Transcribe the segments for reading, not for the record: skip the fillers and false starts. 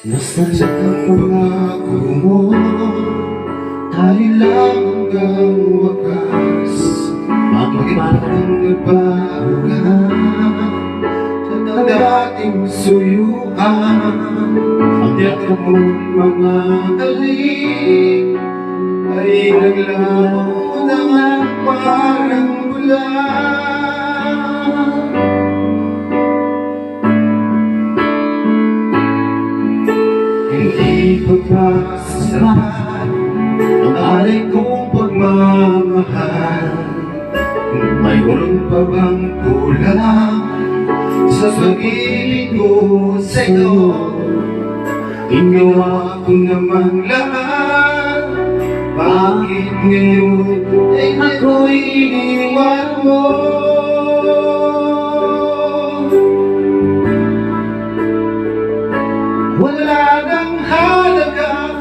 Nasadya ang pangako mo, tayo lang hanggang wakas. Bakit parang nagbago ka sa dating suyuan? Ang yakap mong mga halik ay naglaho na parang bulan. Hindi pagpasasahan ang alay kong pagmamahal. Mayroon pa bang kulang sa pag-ibig ko sa'yo? Ginawa ko naman lahat, bakit ngayon ay ako'y iniwan mo? Wala nang halaga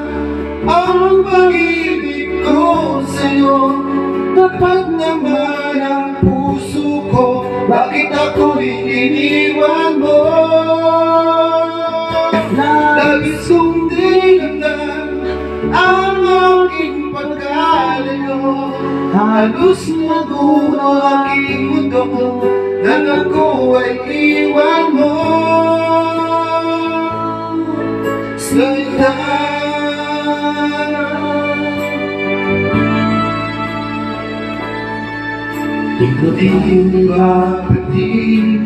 ang pag-ibig ko sa'yo. Dapat naman ang puso ko, bakit ako'y iniwan mo? Labis kong dinamdam ang aking pagkalayo. Halos magulo aking mundo nang ako ay iwan mo. Tingnan babalik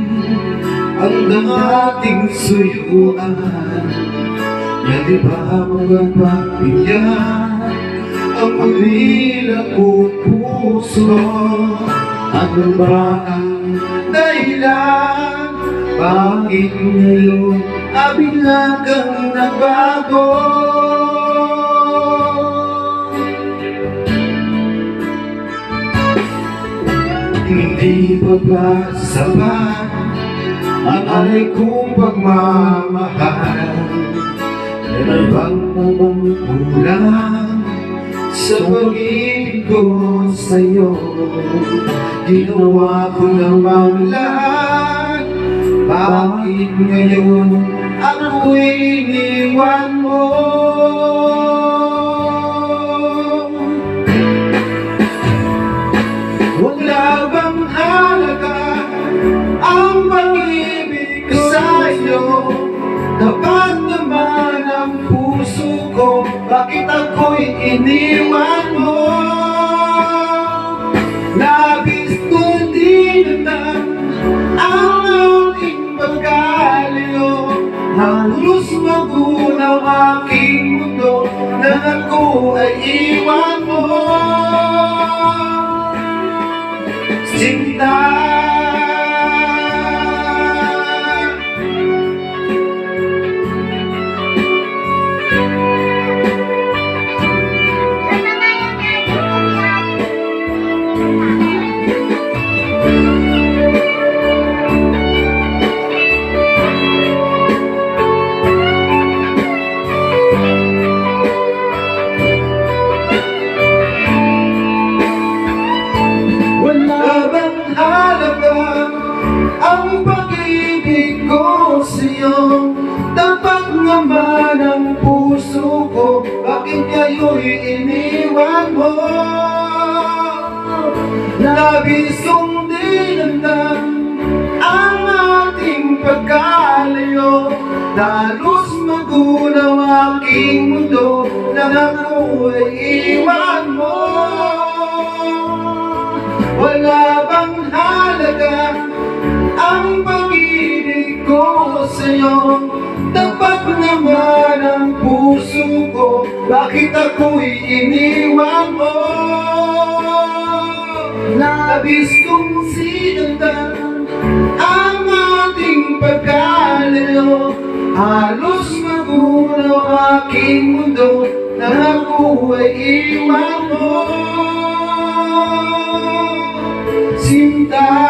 ang dating suyuan. Yan di ba magpapilyan ang ulila kong puso? Ano ba ang dahilan? Bakit ngayon bigla kang nagbago? Hindi pa ba sapat ang alay kong pagmamahal? May bang namang kulang sa pag-ibig ko sa'yo? Ginawa ko namang lahat, bakit ngayon ako'y iniwan mo? Wala bang halaga ang pag-ibig ko sa'yo? Dapat naman ang puso ko, bakit ako'y iniwan mo? Labis kong dinamdam ang ating pagkalayo. Halos magunaw aking mundo nang ako ay iwan mo. Sinta, ang pag-ibig ko sa'yo. Dapat naman ang puso ko, bakit kayo'y iniwan mo? Labis kong dinamdam ang ating pagkalayo. Halos magunaw aking mundo nang ako ay iwan mo. Wala bang halaga ang pag-ibig ko sa'yo? Dapat naman ang puso ko, bakit ako'y iniwan mo? Labis kong sinundan ang ating pagkalayo. Halos magunaw aking mundo nang ako ay iwan mo. Sinta,